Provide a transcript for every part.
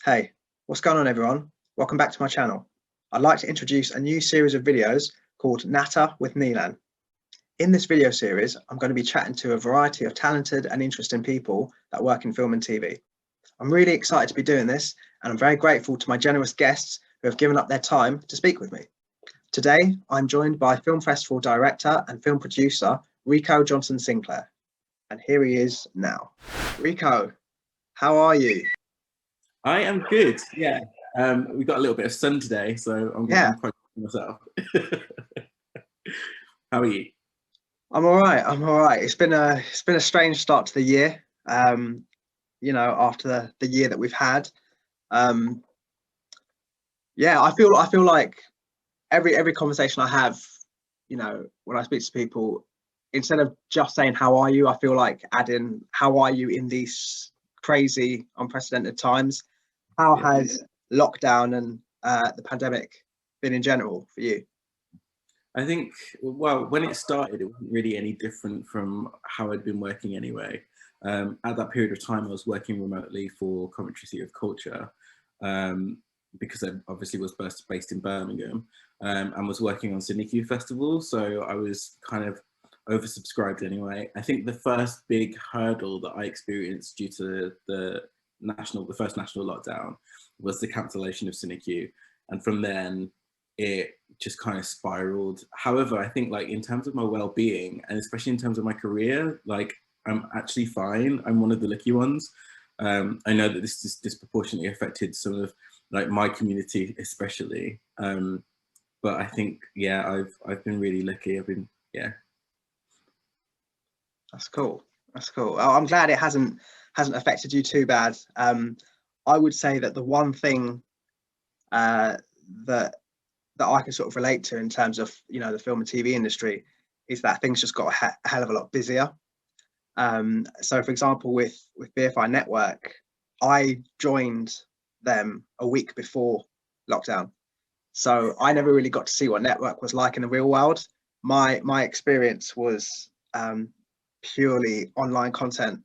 Hey, what's going on everyone? Welcome back to my channel. I'd like to introduce a new series of videos called Natter with Nilan. In this video series, I'm going to be chatting to a variety of talented and interesting people that work in film and TV. I'm really excited to be doing this, and I'm very grateful to my generous guests who have given up their time to speak with me. Today, I'm joined by film festival director and film producer, Rico Johnson-Sinclair. And here he is now. Rico, how are you? I am good. Yeah, we got a little bit of sun today, so I'm quite myself. How are you? I'm all right. I'm all right. It's been a strange start to the year. You know, after the year that we've had. Yeah, I feel like every conversation I have, you know, when I speak to people, instead of just saying how are you, I feel like adding how are you in these crazy, unprecedented times. How has lockdown and the pandemic been in general for you? I think, well, when it started, it wasn't really any different from how I'd been working anyway. At that period of time, I was working remotely for Coventry City of Culture because I obviously was based in Birmingham and was working on CineQ Festival. So I was kind of oversubscribed anyway. I think the first big hurdle that I experienced due to the first national lockdown was the cancellation of CineQ, and from then it just kind of spiraled. However, I think like in terms of my well-being and especially in terms of my career, like I'm actually fine. I'm one of the lucky ones. I know that this is disproportionately affected some of like my community especially, but I think I've been really lucky. That's cool. That's cool. I'm glad it hasn't affected you too bad. I would say that the one thing that I can sort of relate to in terms of, you know, the film and TV industry is that things just got a hell of a lot busier. So for example, with BFI NETWORK, I joined them a week before lockdown. So I never really got to see what network was like in the real world. My experience was purely online content,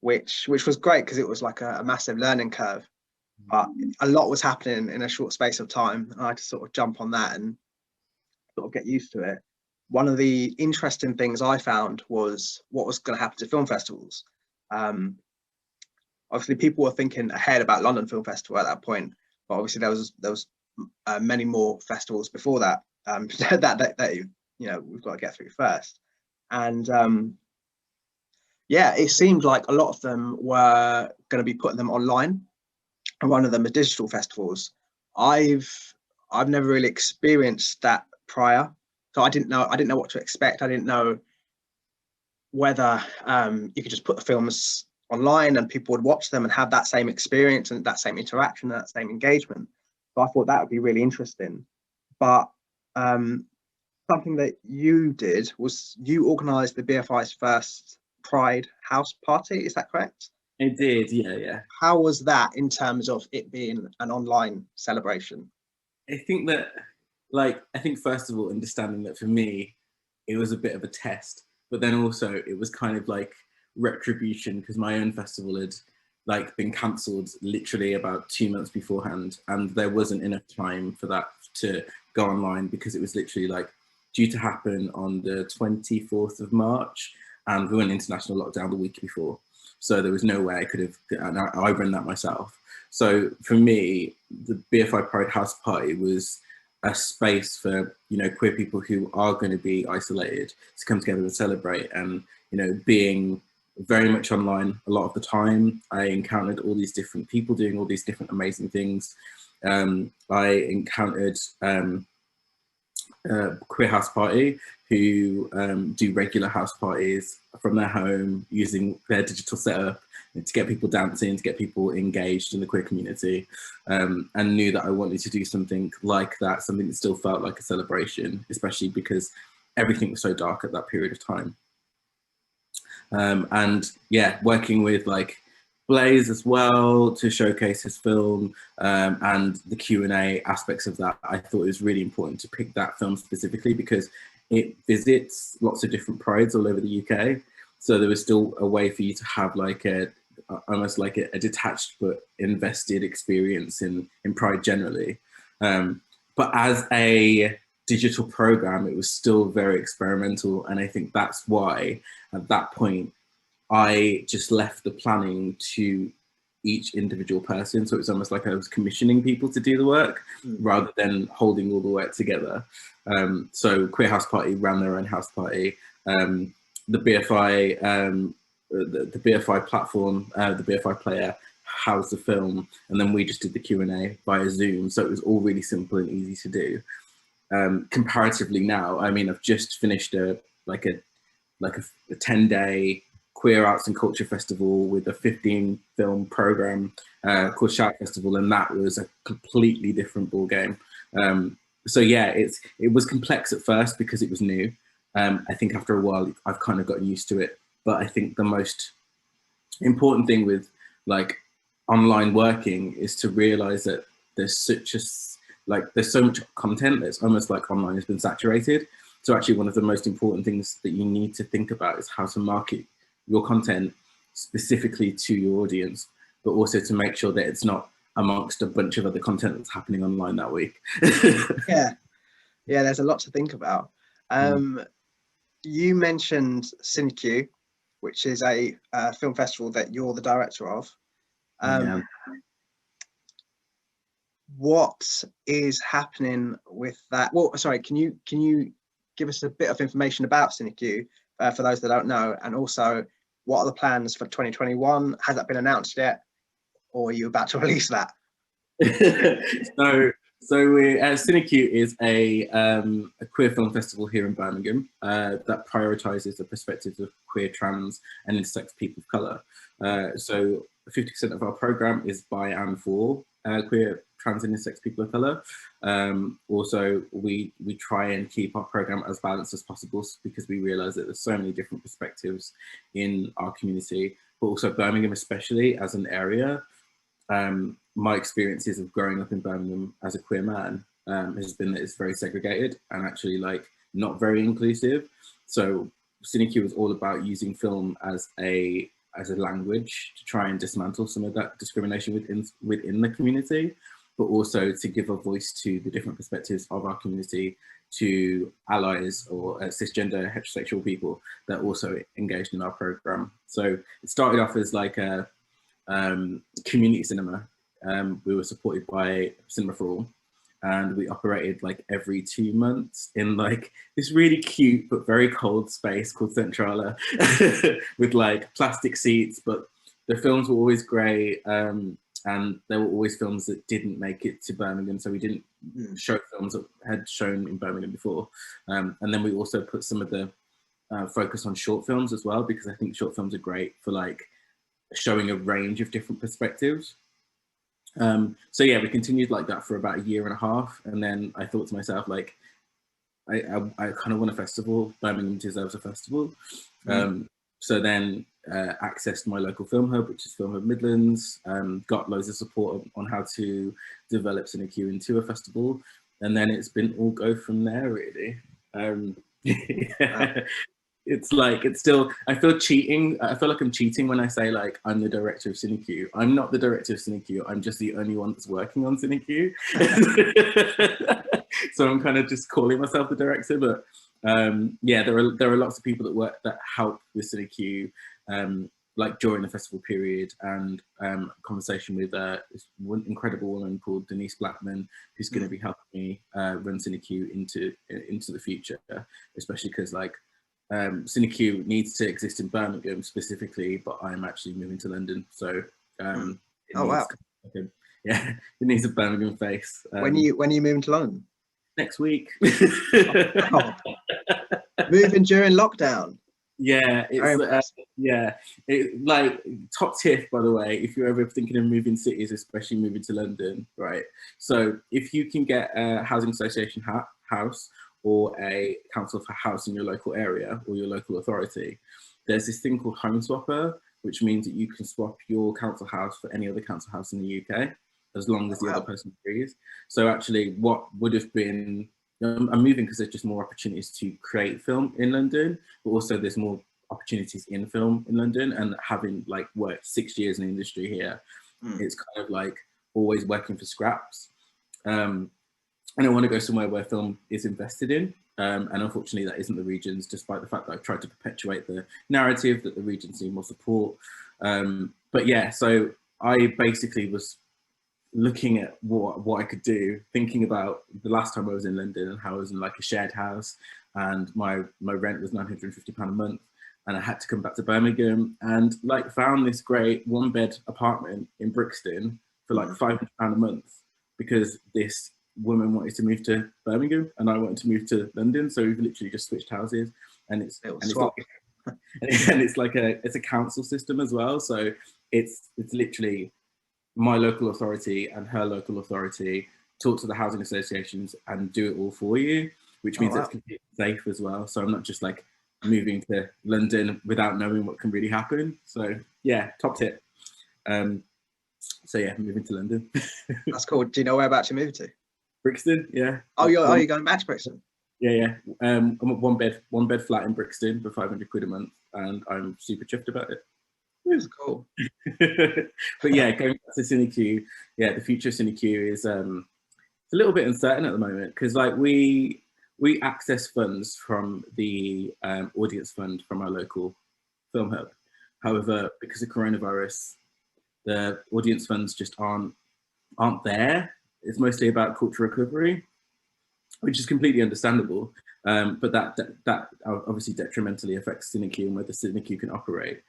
which was great because it was like a massive learning curve. But a lot was happening in a short space of time, and I had to sort of jump on that and sort of get used to it. One of the interesting things I found was what was going to happen to film festivals. Obviously, people were thinking ahead about London Film Festival at that point, but obviously there was many more festivals before that that you know we've got to get through first. And yeah, it seemed like a lot of them were going to be putting them online, and one of them are digital festivals. I've never really experienced that prior, so I didn't know what to expect. I didn't know whether you could just put the films online and people would watch them and have that same experience and that same interaction and that same engagement. So I thought that would be really interesting. But something that you did was you organised the BFI's first Pride house party. Is that correct? It did, yeah. How was that in terms of it being an online celebration? I think first of all, understanding that for me, it was a bit of a test, but then also it was kind of like retribution because my own festival had like been cancelled literally about 2 months beforehand, and there wasn't enough time for that to go online because it was literally like due to happen on the 24th of March, and we went into national lockdown the week before. So there was no way I could have, and I ran that myself. So for me, the BFI Pride House Party was a space for, you know, queer people who are going to be isolated to come together and celebrate. And, you know, being very much online a lot of the time, I encountered all these different people doing all these different amazing things. I encountered queer house party who do regular house parties from their home using their digital setup to get people dancing, to get people engaged in the queer community, and knew that I wanted to do something like that, something that still felt like a celebration, especially because everything was so dark at that period of time. And yeah, working with like Blaze as well to showcase his film and the Q&A aspects of that. I thought it was really important to pick that film specifically because it visits lots of different prides all over the UK. So there was still a way for you to have like a almost like a detached but invested experience in Pride generally. But as a digital program, it was still very experimental. And I think that's why at that point, I just left the planning to each individual person. So it's almost like I was commissioning people to do the work rather than holding all the work together. So Queer House Party ran their own house party. The BFI, the BFI platform, the BFI player housed the film, and then we just did the Q&A via Zoom. So it was all really simple and easy to do. Comparatively now, I mean, I've just finished a 10-day queer arts and culture festival with a 15 film program called Shout Festival, and that was a completely different ball game. So yeah, it was complex at first because it was new. I think after a while I've kind of gotten used to it, but I think the most important thing with like online working is to realize that there's there's so much content that's almost like online has been saturated. So actually one of the most important things that you need to think about is how to market your content specifically to your audience, but also to make sure that it's not amongst a bunch of other content that's happening online that week. Yeah, there's a lot to think about. You mentioned CineQ, which is a film festival that you're the director of. What is happening with that? Well, sorry, can you give us a bit of information about CineQ for those that don't know, and also what are the plans for 2021? Has that been announced yet, or are you about to release that? So CineQ is a queer film festival here in Birmingham that prioritises the perspectives of queer, trans and intersex people of colour. So 50% of our programme is by and for queer, trans and intersex people of colour. Also, we try and keep our programme as balanced as possible because we realise that there's so many different perspectives in our community, but also Birmingham especially as an area. My experiences of growing up in Birmingham as a queer man has been that it's very segregated and actually like not very inclusive. So CineQ is all about using film as a language to try and dismantle some of that discrimination within the community, but also to give a voice to the different perspectives of our community, to allies or cisgender heterosexual people that are also engaged in our program. So it started off as like a community cinema. We were supported by Cinema for All, and we operated like every 2 months in like this really cute but very cold space called Centrala with like plastic seats, but the films were always great, and there were always films that didn't make it to Birmingham, so we didn't show films that had shown in Birmingham before. And then we also put some of the focus on short films as well, because I think short films are great for like showing a range of different perspectives. So yeah, we continued like that for about 1.5 years, and then I thought to myself, like, I kind of want a festival. Birmingham deserves a festival. So then accessed my local film hub, which is Film Hub Midlands, got loads of support on how to develop CineQ into a festival, and then it's been all go from there really. It's like, it's still, I feel cheating. I feel like I'm cheating when I say like, I'm the director of CineQ. I'm not the director of CineQ. I'm just the only one that's working on CineQ. So I'm kind of just calling myself the director, but yeah, there are lots of people that help with CineQ, like during the festival period, and conversation with this one incredible woman called Denise Blackman, who's going to be helping me run CineQ into the future, especially because like, CineQ needs to exist in Birmingham specifically, but I'm actually moving to London, so oh wow, yeah, it needs a Birmingham face. When are you moving to London? Next week. Oh. Moving during lockdown. Yeah, it's like top tip, by the way, if you're ever thinking of moving cities, especially moving to London, right? So if you can get a housing association house or a council for house in your local area or your local authority, there's this thing called Home Swapper, which means that you can swap your council house for any other council house in the UK, as long as the other person agrees. So actually what would have been, I'm moving because there's just more opportunities to create film in London, but also there's more opportunities in film in London, and having like worked 6 years in the industry here, it's kind of like always working for scraps. And I want to go somewhere where film is invested in. And unfortunately, that isn't the regions, despite the fact that I've tried to perpetuate the narrative that the regions need more support. But yeah, so I basically was looking at what I could do, thinking about the last time I was in London and how I was in like a shared house, and my rent was £950 a month, and I had to come back to Birmingham, and like found this great 1-bed apartment in Brixton for like £500 a month, because this woman wanted to move to Birmingham and I wanted to move to London, so we've literally just switched houses, and it's like it's a council system as well, so it's literally my local authority and her local authority talk to the housing associations and do it all for you, which means it's completely safe as well. So I'm not just like moving to London without knowing what can really happen. So yeah, top tip. So yeah, moving to London. That's cool. Do you know whereabouts you're moving to? Brixton, yeah. Oh, you're going back to Brixton? Yeah. I'm at one bed flat in Brixton for £500 a month, and I'm super chuffed about it. That's cool. But yeah, going back to CineQ, yeah, the future of CineQ is a little bit uncertain at the moment, because like we access funds from the audience fund from our local film hub. However, because of coronavirus, the audience funds just aren't there. It's mostly about cultural recovery, which is completely understandable. But that obviously detrimentally affects CineQ and whether CineQ can operate.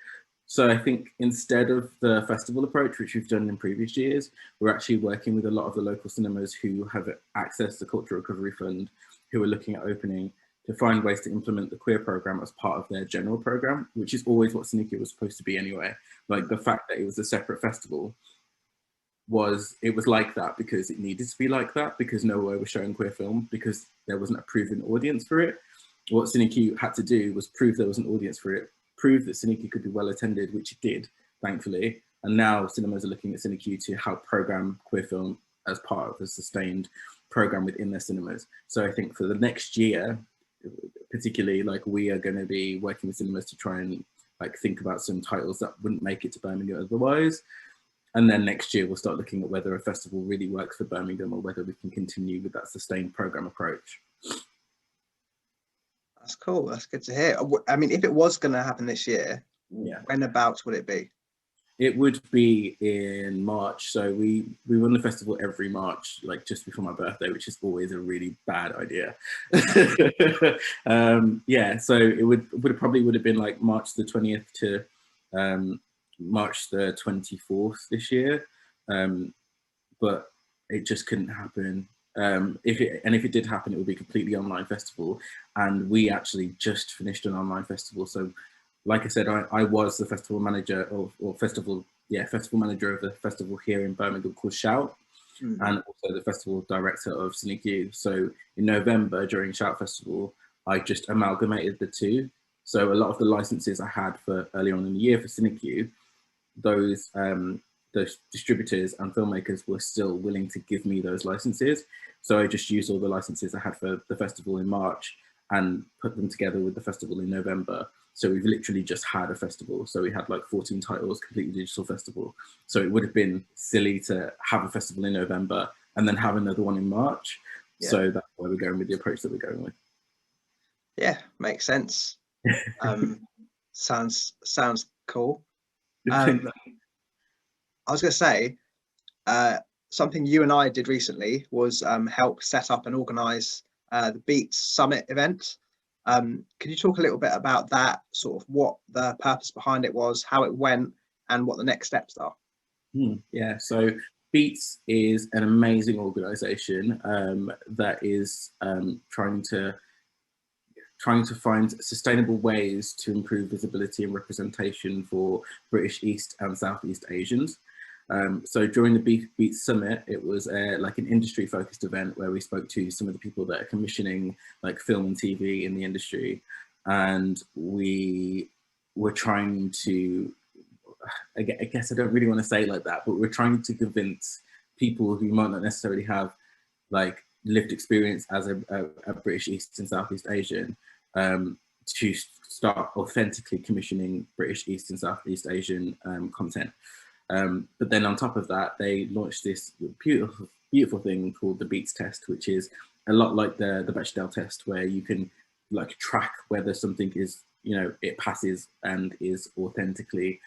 So I think instead of the festival approach, which we've done in previous years, we're actually working with a lot of the local cinemas who have accessed the Cultural Recovery Fund, who are looking at opening, to find ways to implement the queer program as part of their general program, which is always what CineQ was supposed to be anyway. Like the fact that it was a separate festival was like that because it needed to be like that, because nowhere was showing queer film, because there wasn't a proven audience for it. What CineQ had to do was prove there was an audience for it, prove that CineQ could be well attended, which it did, thankfully. And now cinemas are looking at CineQ to help program queer film as part of a sustained program within their cinemas. So I think for the next year, particularly, like we are going to be working with cinemas to try and like think about some titles that wouldn't make it to Birmingham otherwise. And then next year we'll start looking at whether a festival really works for Birmingham or whether we can continue with that sustained program approach. That's cool. That's good to hear. I mean, if it was going to happen this year, when about would it be? It would be in March. So we run the festival every March, like just before my birthday, which is always a really bad idea. Yeah, so it would have been like March the 20th to March the 24th this year, but it just couldn't happen. If it did happen, it would be a completely online festival, and we actually just finished an online festival. So like I said, I was the festival manager festival manager of the festival here in Birmingham called Shout, and also the festival director of CineQ. So in November during Shout Festival, I just amalgamated the two. So a lot of the licenses I had for earlier on in the year for CineQ, those distributors and filmmakers were still willing to give me those licenses. So I just used all the licenses I had for the festival in March and put them together with the festival in November. So we've literally just had a festival. So we had like 14 titles, completely digital festival. So it would have been silly to have a festival in November and then have another one in March. Yeah. So that's why we're going with the approach that we're going with. Yeah, makes sense. Sounds cool. I was going to say, something you and I did recently was help set up and organise the Beats Summit event. Can you talk a little bit about that, sort of what the purpose behind it was, how it went, and what the next steps are? Yeah, so Beats is an amazing organisation that is trying to find sustainable ways to improve visibility and representation for British East and Southeast Asians. So during the Beats Summit, it was like an industry focused event where we spoke to some of the people that are commissioning like film and TV in the industry. And we were trying to, I guess I don't really want to say it like that, but we're trying to convince people who might not necessarily have like lived experience as a British East and Southeast Asian to start authentically commissioning British East and Southeast Asian content. But then on top of that, they launched this beautiful thing called the Beats test, which is a lot like the Bechdel test, where you can like track whether something is, you know, it passes and is authentically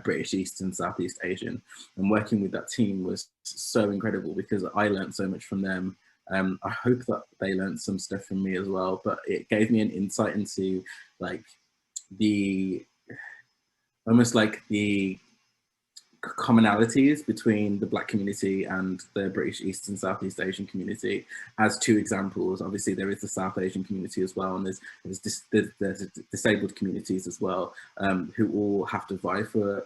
British East and Southeast Asian. And working with that team was so incredible because I learned so much from them. I hope that they learned some stuff from me as well, but it gave me an insight into like almost like the commonalities between the Black community and the British East and Southeast Asian community as two examples. Obviously there is the South Asian community as well, and there's disabled communities as well, who all have to vie for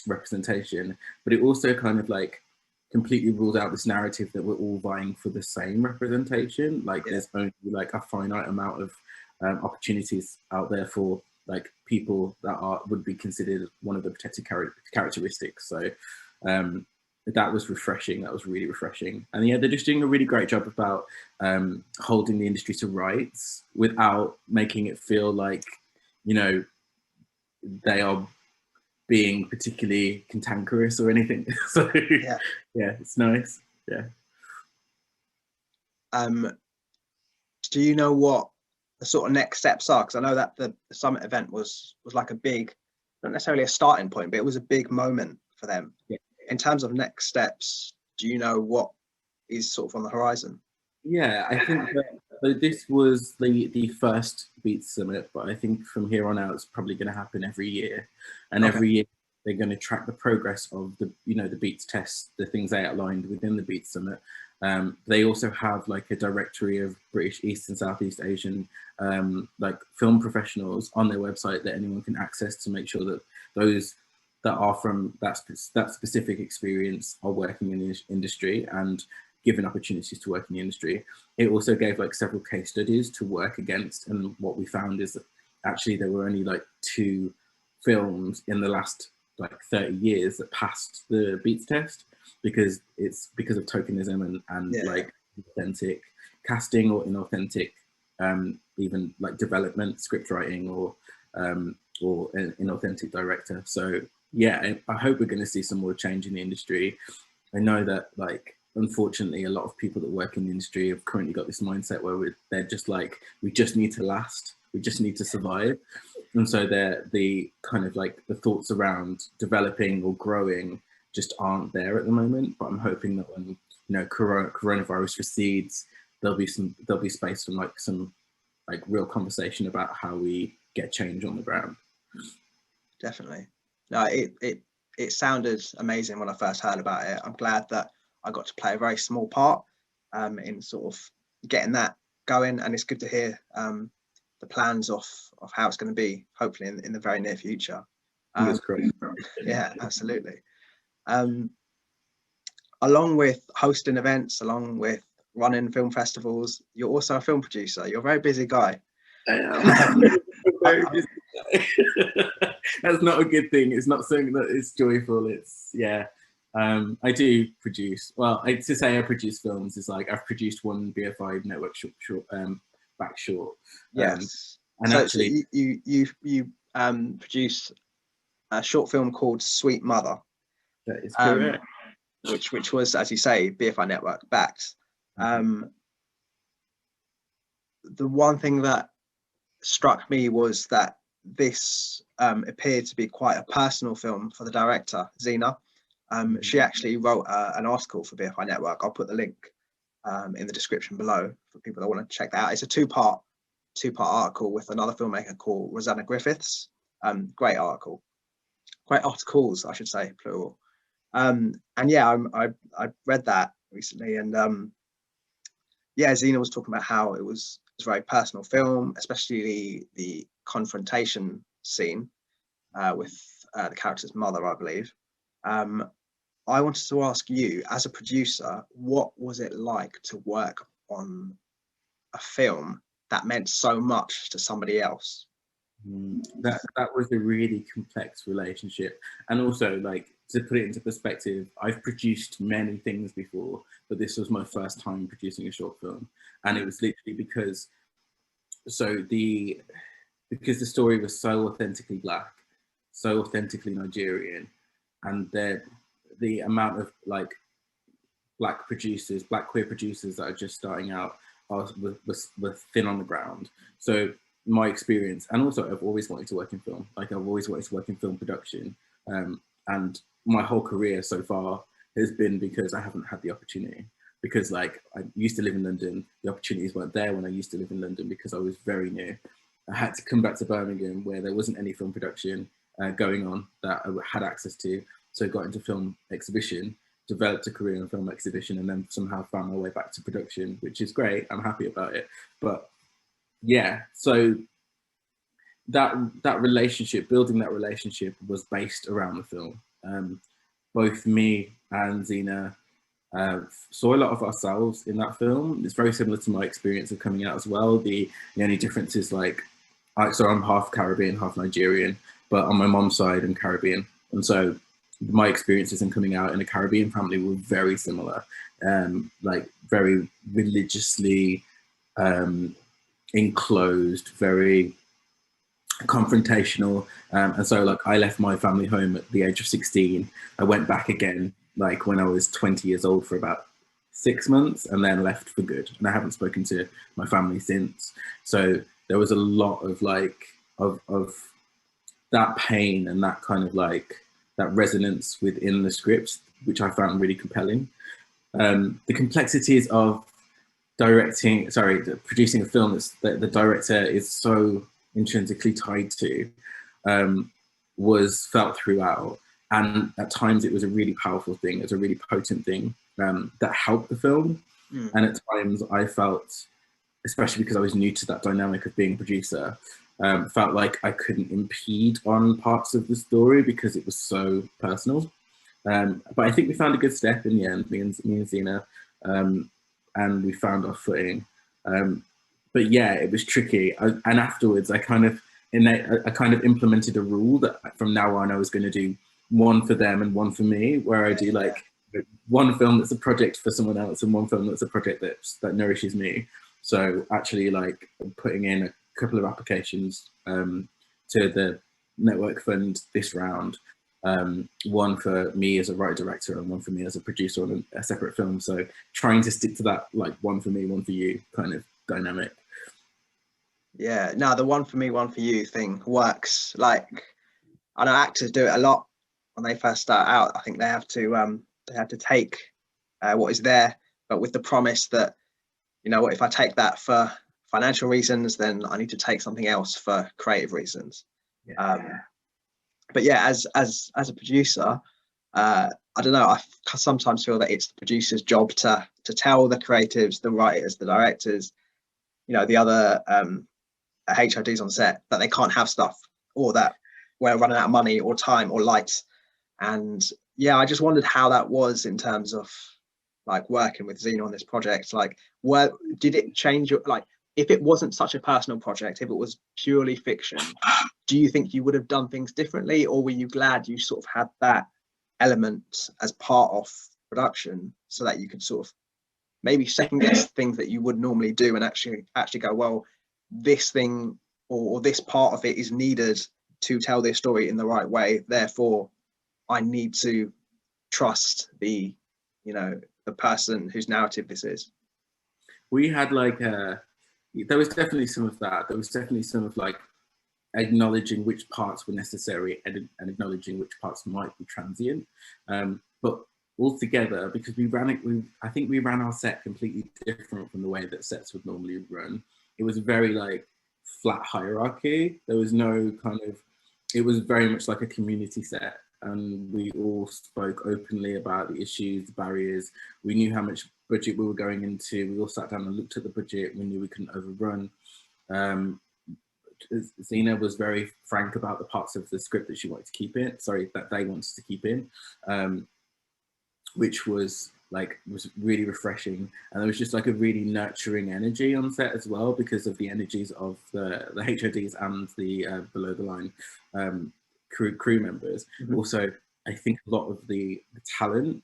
representation, but it also kind of like completely rules out this narrative that we're all vying for the same representation. Like there's only like a finite amount of opportunities out there for like people that would be considered one of the protected characteristics. So that was refreshing. That was really refreshing. And yeah, they're just doing a really great job about holding the industry to rights without making it feel like, you know, they are being particularly cantankerous or anything. So yeah, it's nice. Yeah. Do you know what the sort of next steps are? Because I know that the summit event was like a big, not necessarily a starting point, but it was a big moment for them. Yeah. In terms of next steps, do you know what is sort of on the horizon? Yeah, I think that this was the first Beats Summit, but I think from here on out it's probably going to happen every year, and every year they're going to track the progress of the, you know, the Beats tests, the things they outlined within the Beats Summit. They also have like a directory of British East and Southeast Asian like film professionals on their website that anyone can access to make sure that those that are from that specific experience are working in the industry and given opportunities to work in the industry. It also gave like several case studies to work against, and what we found is that actually there were only like 2 films in the last like 30 years that passed the Beats test, because it's because of tokenism and like authentic casting or inauthentic even like development, script writing, or an inauthentic director. So yeah, I hope we're going to see some more change in the industry. I know that like unfortunately a lot of people that work in the industry have currently got this mindset where they're just like, we just need to last, we just need to survive. And so the kind of like the thoughts around developing or growing just aren't there at the moment. But I'm hoping that when, you know, coronavirus recedes, there'll be space for like some like real conversation about how we get change on the ground. Definitely. No, it sounded amazing when I first heard about it. I'm glad that I got to play a very small part in sort of getting that going, and it's good to hear the plans of how it's going to be, hopefully in the very near future. That's great. Yeah, absolutely. Along with hosting events, along with running film festivals, you're also a film producer. You're a very busy guy. I am. Very busy guy. That's not a good thing. It's not something that is joyful. It's I do produce. Well, to say I produce films is like I've produced one BFI network back short. Yes. And so, actually, so you produce a short film called Sweet Mother. That is correct. Which was, as you say, BFI network backed. The one thing that struck me was that this appeared to be quite a personal film for the director, Zena. She actually wrote an article for BFI network. I'll put the link in the description below for people that want to check that out. It's a two-part article with another filmmaker called Rosanna Griffiths. Great article, great articles, I should say, plural. And yeah, I read that recently, and yeah, Zena was talking about how it was a very personal film, especially the confrontation scene with the character's mother, I believe. I wanted to ask you, as a producer, what was it like to work on a film that meant so much to somebody else? That was a really complex relationship, and also, like, to put it into perspective, I've produced many things before, but this was my first time producing a short film, and it was literally because because the story was so authentically Black, so authentically Nigerian, and the amount of like Black producers, Black queer producers that are just starting out were thin on the ground. So my experience, and also I've always wanted to work in film. Like I've always wanted to work in film production, and my whole career so far has been because I haven't had the opportunity. Because like I used to live in London, the opportunities weren't there when I used to live in London because I was very new. I had to come back to Birmingham where there wasn't any film production going on that I had access to. So I got into film exhibition, developed a career in film exhibition, and then somehow found my way back to production, which is great. I'm happy about it. But yeah, so that relationship, building that relationship, was based around the film. Both me and Zena saw a lot of ourselves in that film. It's very similar to my experience of coming out as well. The only difference is like, so I'm half Caribbean, half Nigerian, but on my mom's side, I'm Caribbean. And so my experiences in coming out in a Caribbean family were very similar, like very religiously enclosed, very confrontational. And so like I left my family home at the age of 16. I went back again like when I was 20 years old for about 6 months, and then left for good. And I haven't spoken to my family since. So there was a lot of like of that pain and that kind of like that resonance within the scripts, which I found really compelling. The complexities of producing a film that the director is so intrinsically tied to, was felt throughout. And at times it was a really powerful thing, it was a really potent thing that helped the film. And at times I felt, especially because I was new to that dynamic of being a producer, felt like I couldn't impede on parts of the story because it was so personal. But I think we found a good step in the end, me and Zena, and we found our footing. But yeah, it was tricky. And afterwards, I kind of implemented a rule that from now on I was going to do one for them and one for me, where I do like one film that's a project for someone else and one film that's a project that nourishes me. So actually like putting in a couple of applications to the network fund this round, one for me as a writer director and one for me as a producer on a separate film. So trying to stick to that like one for me, one for you kind of dynamic. Yeah, no, the one for me, one for you thing works. Like I know actors do it a lot when they first start out. I think they have to take what is there, but with the promise that, you know what, if I take that for financial reasons, then I need to take something else for creative reasons. But yeah, as a producer, I don't know, I sometimes feel that it's the producer's job to tell the creatives, the writers, the directors, you know, the other HODs on set that they can't have stuff, or that we're running out of money or time or lights. And yeah, I just wondered how that was in terms of like working with Zena on this project. Like, did it change your, like, if it wasn't such a personal project, if it was purely fiction, do you think you would have done things differently, or were you glad you sort of had that element as part of production so that you could sort of maybe second guess things that you would normally do and actually go, well, this thing or this part of it is needed to tell this story in the right way, therefore I need to trust the, you know, the person whose narrative this is? We had like there was definitely some of that. There was definitely some of like acknowledging which parts were necessary and acknowledging which parts might be transient. But altogether, because I think we ran our set completely different from the way that sets would normally run. It was very like flat hierarchy. There was no kind of, it was very much like a community set. And we all spoke openly about the issues, the barriers. We knew how much budget we were going into. We all sat down and looked at the budget. We knew we couldn't overrun. Zena was very frank about the parts of the script that she wanted to keep in, that they wanted to keep in, which was really refreshing. And there was just like a really nurturing energy on set as well, because of the energies of the HODs and the below the line crew members. Mm-hmm. Also, I think a lot of the talent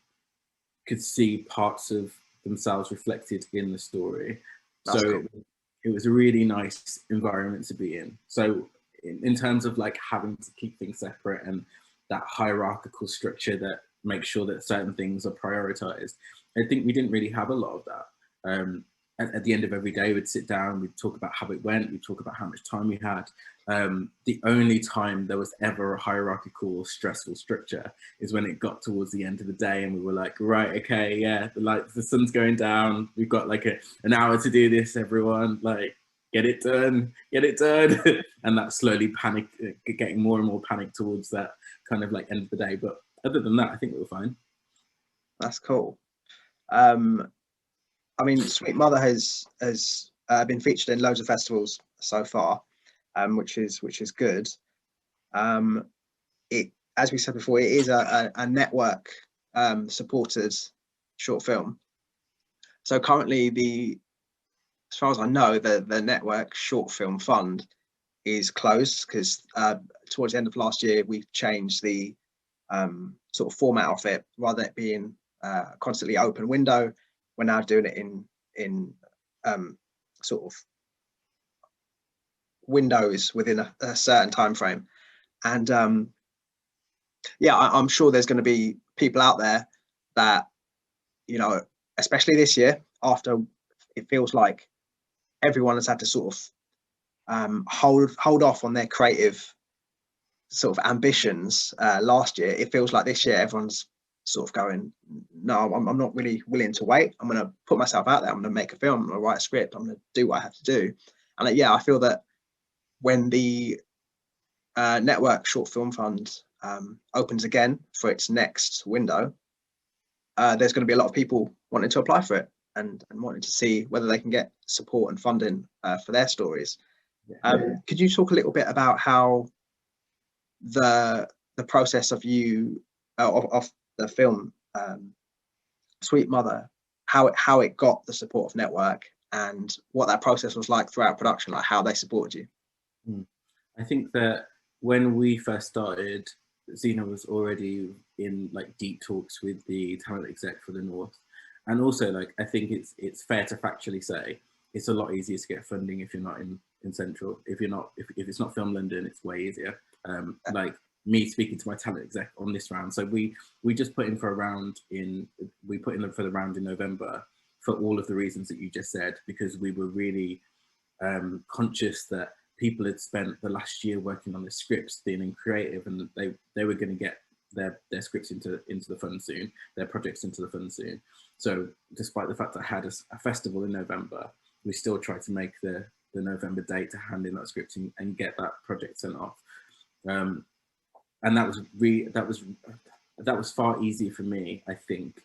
could see parts of themselves reflected in the story. That's so cool. It was a really nice environment to be in. So in terms of like having to keep things separate and that hierarchical structure that makes sure that certain things are prioritized. I think we didn't really have a lot of that. At the end of every day, we'd sit down, we'd talk about how it went, we'd talk about how much time we had. The only time there was ever a hierarchical or stressful structure is when it got towards the end of the day and we were like, right, okay, yeah, the sun's going down, we've got like an hour to do this, everyone, like, get it done. And that slowly getting more and more panic towards that kind of like end of the day. But other than that, I think we were fine. That's cool. I mean, Sweet Mother has been featured in loads of festivals so far, which is good. It, as we said before, it is a network supported short film. So currently, as far as I know, the network short film fund is closed because towards the end of last year we changed the sort of format of it. Rather than it being constantly open window, we're now doing it in sort of windows within a certain time frame. And yeah, I'm sure there's going to be people out there that, you know, especially this year, after it feels like everyone has had to sort of hold off on their creative sort of ambitions last year. It feels like this year everyone's sort of going, no, I'm not really willing to wait. I'm going to put myself out there. I'm going to make a film. I'm going to write a script. I'm going to do what I have to do. And yeah, I feel that when the network short film fund opens again for its next window, there's going to be a lot of people wanting to apply for it and wanting to see whether they can get support and funding for their stories. Could you talk a little bit about how the process of you of the film Sweet Mother, how it got the support of network and what that process was like throughout production, like how they supported you? I think that when we first started, Zena was already in like deep talks with the talent exec for the North. And also, like, I think it's fair to factually say it's a lot easier to get funding if you're not in Central. If it's not Film London, it's way easier. Like me speaking to my talent exec on this round. So we just put in for a round for the round in November for all of the reasons that you just said, because we were really conscious that people had spent the last year working on the scripts, being in creative, and they were going to get their scripts into the fund soon, their projects into the fund soon. So despite the fact that I had a festival in November, we still tried to make the November date to hand in that script and get that project sent off. And that was far easier for me, I think,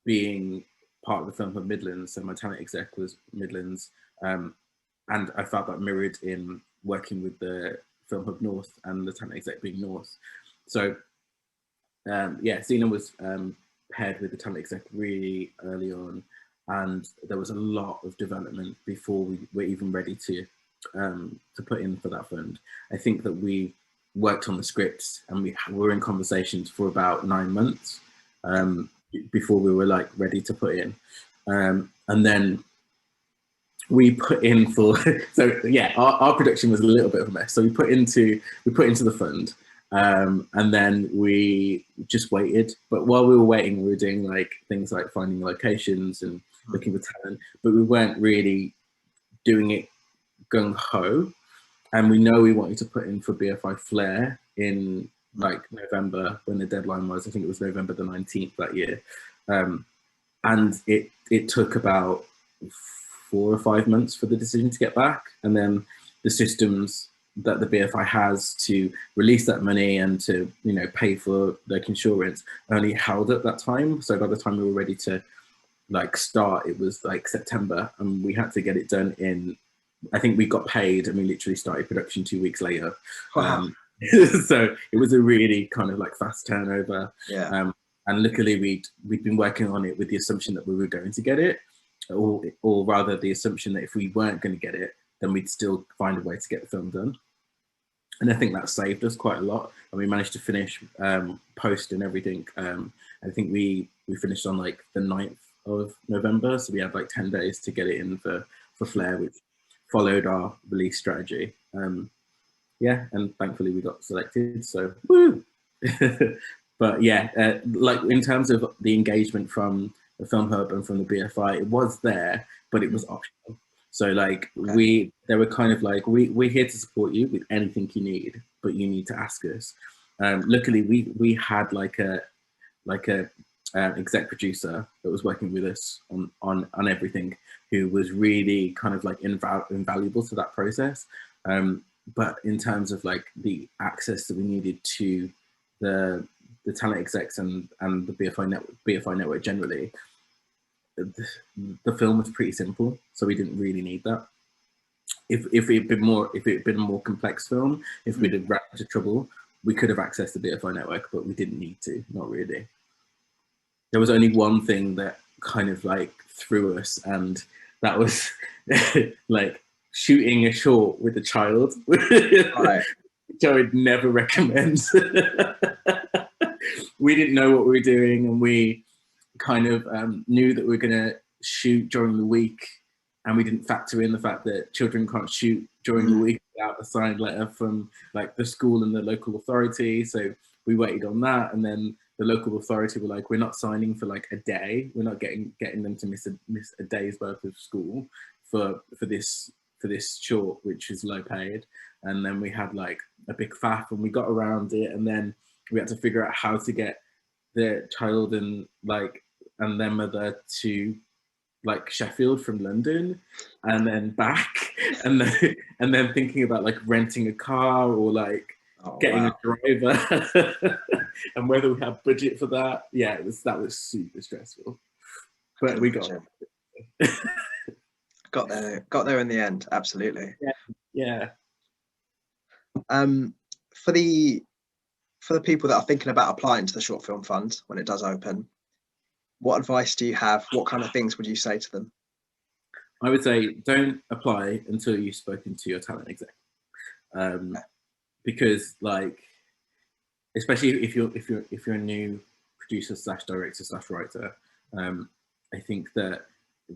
being part of the Film Hub Midlands. So my talent exec was Midlands, and I felt that mirrored in working with the Film Hub North and the talent exec being North. So yeah, Zena was paired with the talent exec really early on, and there was a lot of development before we were even ready to put in for that fund. I think that we worked on the scripts and we were in conversations for about 9 months before we were like ready to put in, and then we put in for so yeah, our production was a little bit of a mess. So we put into the fund, and then we just waited. But while we were waiting, we were doing like things like finding locations and looking for talent, but we weren't really doing it gung ho. And we know we wanted to put in for BFI Flair in like November when the deadline was. I think it was November the 19th that year, and it took about 4 or 5 months for the decision to get back, and then the systems that the BFI has to release that money and to, you know, pay for like insurance only held at that time. So by the time we were ready to like start, it was like September, and we had to get it done in, I think we got paid and we literally started production 2 weeks later. Wow. So it was a really kind of like fast turnover. Yeah. And luckily we'd been working on it with the assumption that we were going to get it, or rather the assumption that if we weren't going to get it, then we'd still find a way to get the film done. And I think that saved us quite a lot. And we managed to finish post and everything. I think we finished on like the 9th of November. So we had like 10 days to get it in for Flair, which followed our release strategy. yeah, and thankfully we got selected, so woo. But yeah, like in terms of the engagement from the Film Hub and from the BFI, it was there, but it was optional. So like they were kind of like, we're here to support you with anything you need, but you need to ask us. Luckily, we had like a exec producer that was working with us on everything, who was really kind of like invaluable to that process. But in terms of like the access that we needed to the talent execs and the BFI network generally, the film was pretty simple, so we didn't really need that. If it had been a more complex film, if we'd have ran into trouble, we could have accessed the BFI network, but we didn't need to, not really. There was only one thing that kind of like threw us, and that was like shooting a short with a child, right. Which I would never recommend. We didn't know what we were doing, and we kind of knew that we were going to shoot during the week, and we didn't factor in the fact that children can't shoot during the week without a signed letter from like the school and the local authority. So we waited on that, and then the local authority were like, we're not signing for like a day. We're not getting them to miss a day's worth of school for this short, which is low paid. And then we had like a big faff, and we got around it, and then we had to figure out how to get the child and their mother to like Sheffield from London, and then back, and then thinking about like renting a car or like getting a driver, and whether we had budget for that. Yeah, that was super stressful, but we got it. got there in the end. Absolutely. Yeah. For the people that are thinking about applying to the Short Film Fund when it does open, what advice do you have? What kind of things would you say to them? I would say don't apply until you've spoken to your talent exec, because like, especially if you're a new producer / director / writer, I think that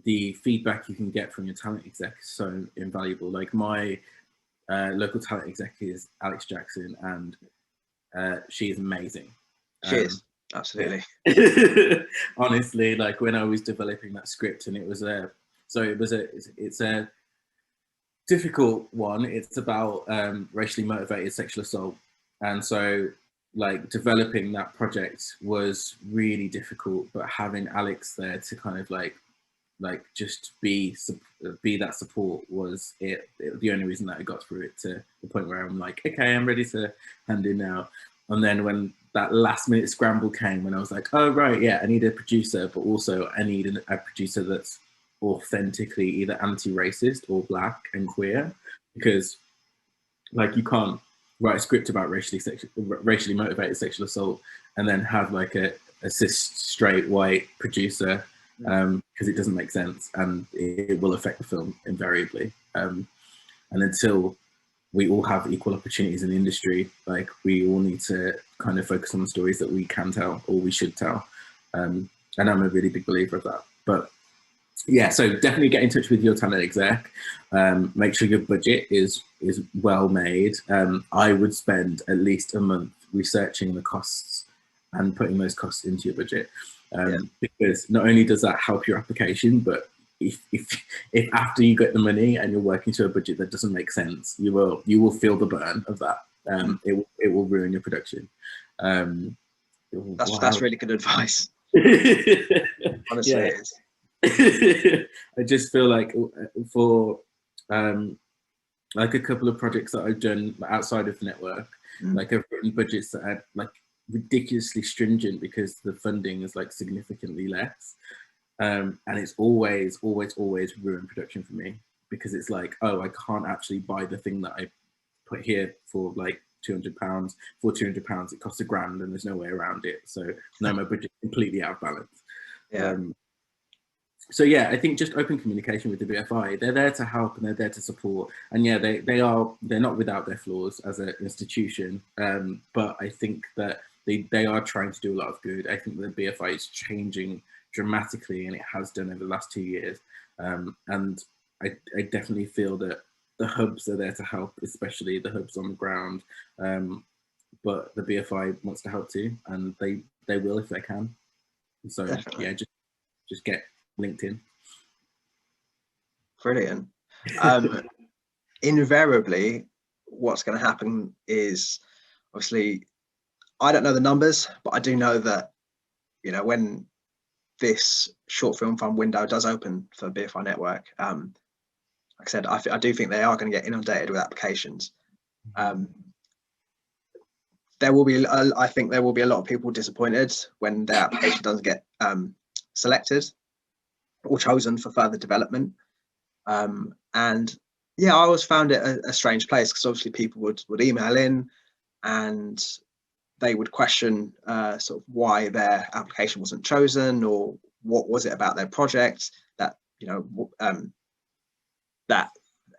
the feedback you can get from your talent exec is so invaluable. Like my local talent exec is Alex Jackson, and she is amazing. She is. Absolutely. Honestly, like when I was developing that script, and it's a difficult one. It's about racially motivated sexual assault, and so like developing that project was really difficult. But having Alex there to kind of like just be that support was the only reason that I got through it, to the point where I'm like, okay, I'm ready to hand in now. And then when that last minute scramble came, when I was like, oh right, yeah, I need a producer, but also I need a producer that's authentically either anti-racist or black and queer, because like you can't write a script about racially motivated sexual assault and then have like a cis straight white producer, because it doesn't make sense, and it will affect the film invariably. And until we all have equal opportunities in the industry, like we all need to kind of focus on the stories that we can tell, or we should tell. And I'm a really big believer of that. But yeah, so definitely get in touch with your talent exec. Make sure your budget is well made. I would spend at least a month researching the costs and putting those costs into your budget. Because not only does that help your application, but if after you get the money and you're working to a budget that doesn't make sense, you will feel the burn of that. It will ruin your production. That's really good advice. Honestly, yeah. it is. I just feel like for like a couple of projects that I've done outside of the network, like I've written budgets that are like ridiculously stringent because the funding is like significantly less, and it's always ruined production for me, because it's like, oh, I can't actually buy the thing that I put here for like £200. For £200 it costs £1,000 and there's no way around it. So now my budget's completely out of balance. So yeah, I think just open communication with the BFI. They're there to help and they're there to support. And yeah, they're not without their flaws as an institution, but I think that they are trying to do a lot of good. I think the BFI is changing dramatically, and it has done over the last 2 years. And I definitely feel that the hubs are there to help, especially the hubs on the ground. But the BFI wants to help too, and they will if they can. So Definitely. yeah, just get LinkedIn. Brilliant. Invariably, what's going to happen is, obviously, I don't know the numbers, but I do know that, you know, when this short film fund window does open for BFI Network, like I said, I do think they are going to get inundated with applications. There will be, I think there will be a lot of people disappointed when their application doesn't get selected or chosen for further development. And yeah, I always found it a strange place, because obviously people would email in and they would question sort of why their application wasn't chosen, or what was it about their project that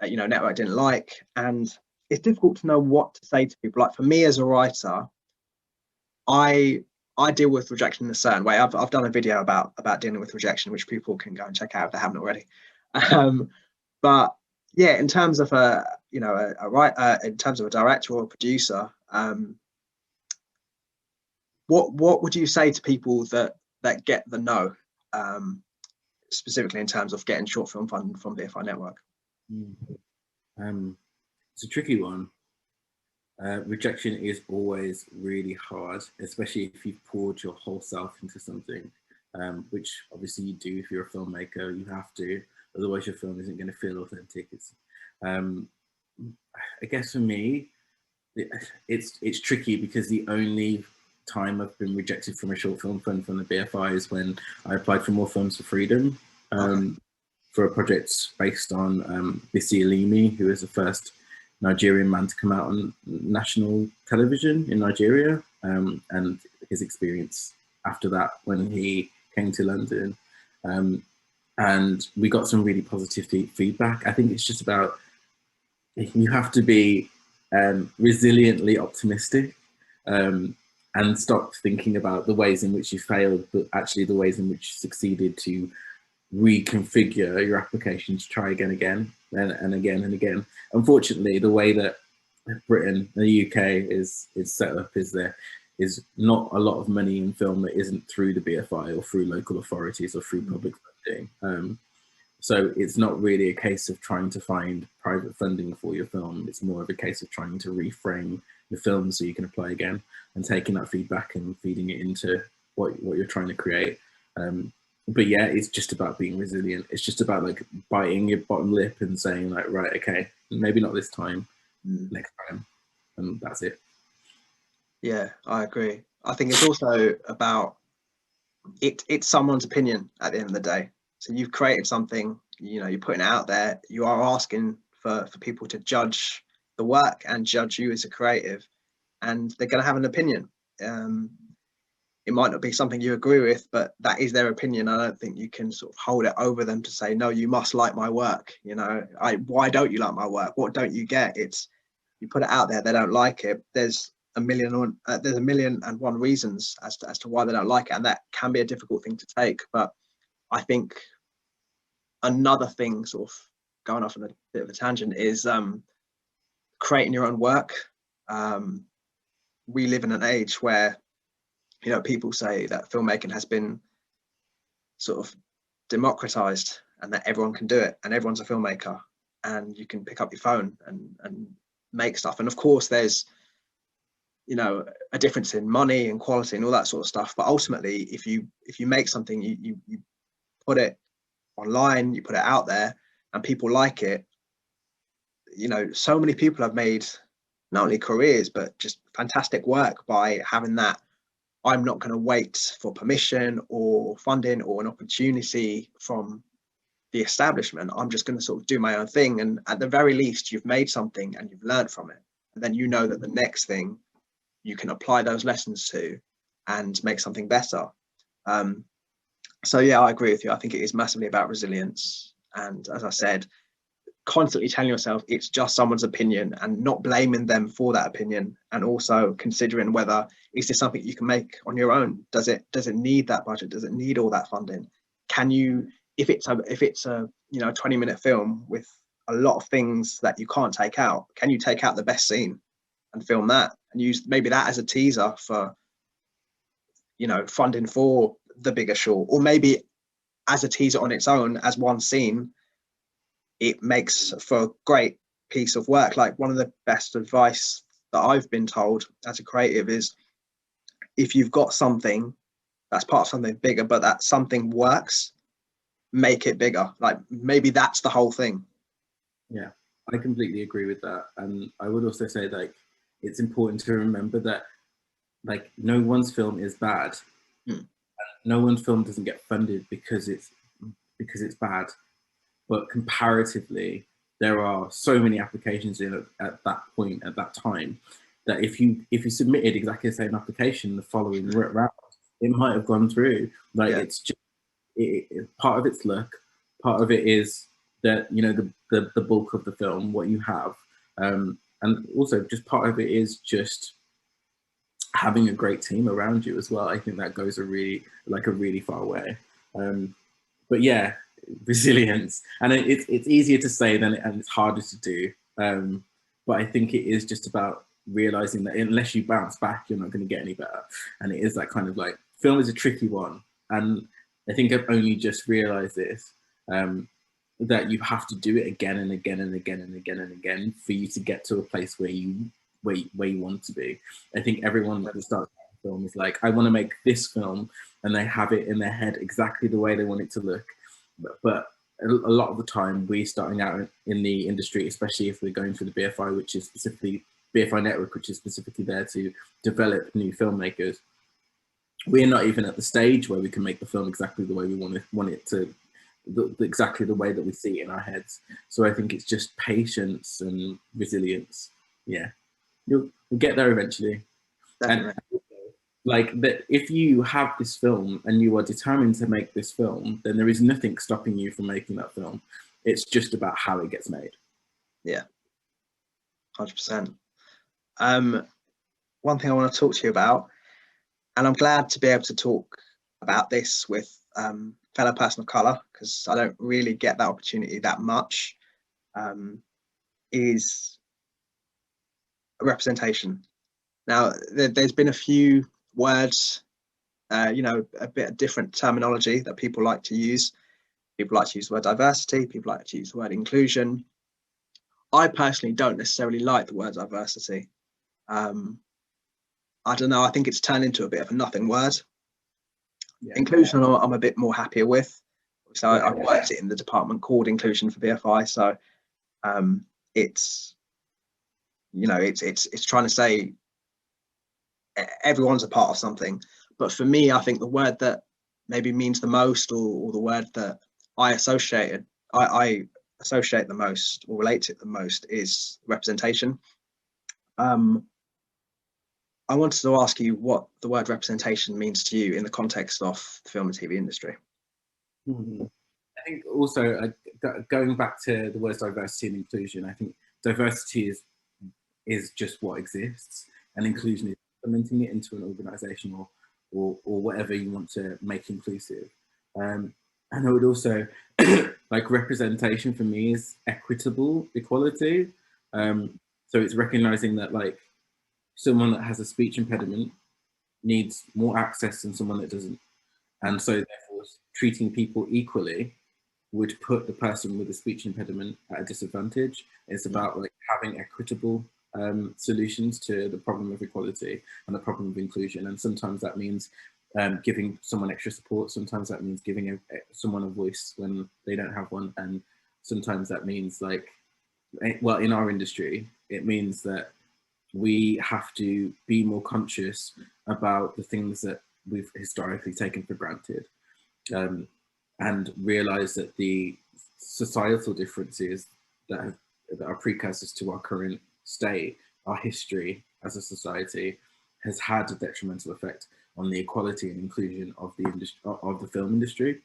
Network didn't like. And it's difficult to know what to say to people. Like, for me as a writer, I deal with rejection in a certain way. I've done a video about dealing with rejection, which people can go and check out if they haven't already. But yeah, in terms of in terms of a director or a producer, what would you say to people that get the no, specifically in terms of getting short film funding from BFI Network? It's a tricky one. Rejection is always really hard, especially if you've poured your whole self into something, which obviously you do if you're a filmmaker. You have to, otherwise your film isn't going to feel authentic. I guess for me, it's tricky, because the only time I've been rejected from a short film fund from the BFI is when I applied for More Films for Freedom, for a project based on Bisi Alimi, who is the first Nigerian man to come out on national television in Nigeria, and his experience after that when he came to London. And we got some really positive feedback. I think it's just about, you have to be resiliently optimistic, and stop thinking about the ways in which you failed, but actually the ways in which you succeeded, to reconfigure your application to try again and again and again. Unfortunately, the way that Britain, the UK is set up, is there is not a lot of money in film that isn't through the BFI or through local authorities or through public funding. So it's not really a case of trying to find private funding for your film. It's more of a case of trying to reframe the film so you can apply again, and taking that feedback and feeding it into what you're trying to create. But yeah, it's just about being resilient. It's just about like biting your bottom lip and saying like, right, okay, maybe not this time, next time, and that's it. Yeah, I agree. I think it's also about it's someone's opinion at the end of the day. So you've created something, you're putting it out there. You are asking for people to judge the work and judge you as a creative, and they're going to have an opinion. It might not be something you agree with, but that is their opinion. I don't think you can sort of hold it over them to say, no, you must like my work. Why don't you like my work? What don't you get? It's, you put it out there, they don't like it. There's a million and one reasons as to why they don't like it, and that can be a difficult thing to take. But I think another thing, sort of going off on a bit of a tangent, is creating your own work. We live in an age where, people say that filmmaking has been sort of democratized, and that everyone can do it, and everyone's a filmmaker, and you can pick up your phone and make stuff. And of course, there's a difference in money and quality and all that sort of stuff. But ultimately, if you make something, you put it online, you put it out there, and people like it. So many people have made not only careers but just fantastic work by having that. I'm not going to wait for permission or funding or an opportunity from the establishment. I'm just going to sort of do my own thing. And at the very least, you've made something and you've learned from it. And then that the next thing you can apply those lessons to and make something better. So yeah, I agree with you. I think it is massively about resilience. And as I said, constantly telling yourself it's just someone's opinion, and not blaming them for that opinion, and also considering whether is this something you can make on your own. Does it need that budget? Does it need all that funding? Can you, if it's a 20-minute film with a lot of things that you can't take out. Can you take out the best scene and film that and use maybe that as a teaser for, you know, funding for the bigger short, or maybe as a teaser on its own as one scene, it makes for a great piece of work. Like, one of the best advice that I've been told as a creative is, if you've got something that's part of something bigger, but that something works, make it bigger. Like, maybe that's the whole thing. Yeah, I completely agree with that. And I would also say, like, it's important to remember that, like, no one's film is bad. No one's film doesn't get funded because it's bad. But comparatively, there are so many applications in at that point, at that time, that if you submitted exactly the same application the following round, it might have gone through. Like, it's just part of it's luck, part of it is that, you know, the bulk of the film, what you have, and also just part of it is just having a great team around you as well. I think that goes a really far way. But yeah, resilience, and it's easier to say and it's harder to do. But I think it is just about realizing that unless you bounce back, you're not going to get any better. And it is that kind of, like, film is a tricky one, and I think I've only just realized this, that you have to do it again and again and again and again and again for you to get to a place where you want to be. I think everyone that starts a film is like, I want to make this film, and they have it in their head exactly the way they want it to look. But a lot of the time, we're starting out in the industry, especially if we're going for the BFI, which is specifically BFI Network, which is specifically there to develop new filmmakers. We're not even at the stage where we can make the film exactly the way we want it to, exactly the way that we see it in our heads. So I think it's just patience and resilience. Yeah, you'll get there eventually. Definitely. And, like, that, if you have this film and you are determined to make this film, then there is nothing stopping you from making that film. It's just about how it gets made. Yeah, 100%. One thing I want to talk to you about, and I'm glad to be able to talk about this with fellow person of color, because I don't really get that opportunity that much, is representation. Now, there's been a few words, you know, a bit of different terminology that people like to use. People like to use the word diversity, people like to use the word inclusion. I personally don't necessarily like the word diversity. I don't know, I think it's turned into a bit of a nothing word. Inclusion, I'm a bit more happier with. So I worked it in the department called inclusion for BFI. So it's, you know, it's trying to say everyone's a part of something. But for me, I think the word that maybe means the most, or the word that I associate the most or relate to it the most, is representation. I wanted to ask you what the word representation means to you in the context of the film and TV industry. I think also, going back to the words diversity and inclusion, I think diversity is just what exists, and inclusion is implementing it into an organisation or whatever you want to make inclusive. And I would also, like, representation for me is equitable equality. So it's recognising that, like, someone that has a speech impediment needs more access than someone that doesn't. And so therefore treating people equally would put the person with a speech impediment at a disadvantage. It's about, like, having equitable solutions to the problem of equality and the problem of inclusion. And sometimes that means giving someone extra support. Sometimes that means giving someone a voice when they don't have one. And sometimes that means, like, well, in our industry, it means that we have to be more conscious about the things that we've historically taken for granted, and realize that the societal differences that are precursors to our current state, our history as a society, has had a detrimental effect on the equality and inclusion of the industry, of the film industry.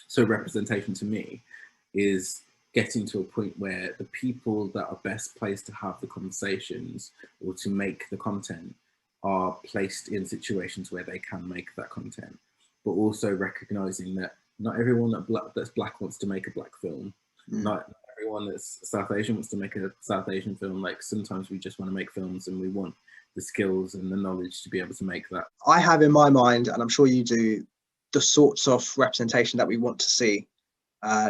So representation to me is getting to a point where the people that are best placed to have the conversations or to make the content are placed in situations where they can make that content, but also recognizing that not everyone that's black wants to make a black film. Not everyone that's South Asian wants to make a South Asian film. Like sometimes we just want to make films and we want the skills and the knowledge to be able to make that. I have in my mind, and I'm sure you do, the sorts of representation that we want to see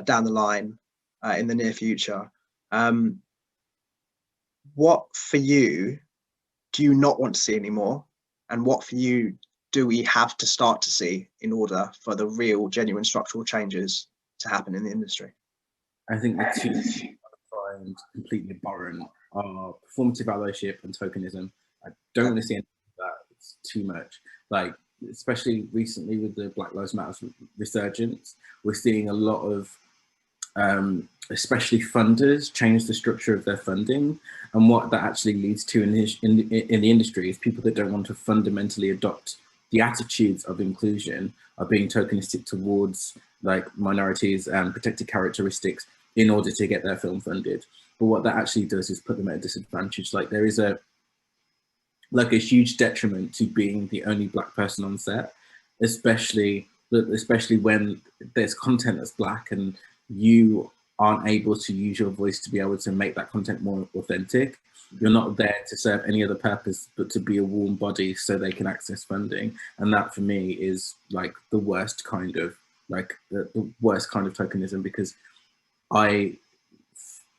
down the line in the near future. What for you do you not want to see anymore? And what for you do we have to start to see in order for the real, genuine structural changes to happen in the industry? I think the two I find completely abhorrent are performative allyship and tokenism. I don't want to see any of that. It's too much. Like, especially recently with the Black Lives Matter resurgence, we're seeing a lot of, especially funders, change the structure of their funding. And what that actually leads to in the industry is people that don't want to fundamentally adopt the attitudes of inclusion are being tokenistic towards like minorities and protected characteristics in order to get their film funded. But what that actually does is put them at a disadvantage. Like there is a huge detriment to being the only Black person on set, especially when there's content that's Black and you aren't able to use your voice to be able to make that content more authentic. You're not there to serve any other purpose but to be a warm body so they can access funding. And that for me is like the worst kind of the worst kind of tokenism, because I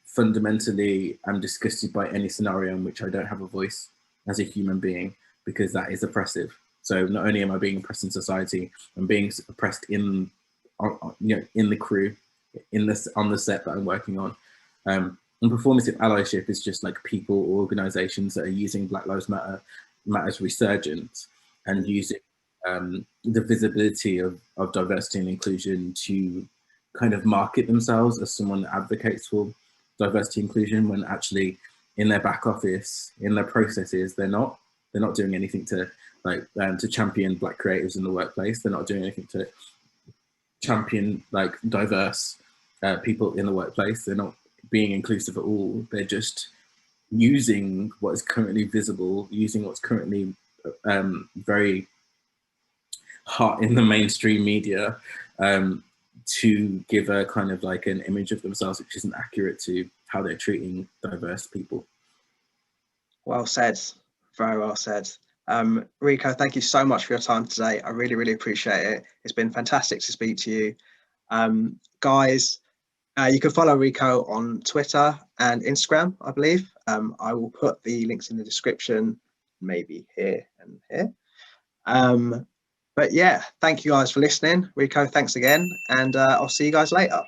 fundamentally am disgusted by any scenario in which I don't have a voice as a human being, because that is oppressive. So not only am I being oppressed in society, I'm being oppressed in the crew, on the set that I'm working on. And performative allyship is just like people or organizations that are using Black Lives Matter's resurgence and using the visibility of diversity and inclusion to kind of market themselves as someone that advocates for diversity and inclusion, when actually in their back office, in their processes, they're not doing anything to to champion Black creatives in the workplace. They're not doing anything to champion like diverse people in the workplace. They're not being inclusive at all. They're just using what is currently visible, using what's currently very hot in the mainstream media to give a kind of like an image of themselves which isn't accurate to how they're treating diverse people. Well said, very well said. Rico, thank you so much for your time today. I really, really appreciate it. It's been fantastic to speak to you. Guys, you can follow Rico on Twitter and Instagram, I believe. I will put the links in the description, maybe here and here. But yeah, thank you guys for listening. Rico, thanks again, and I'll see you guys later.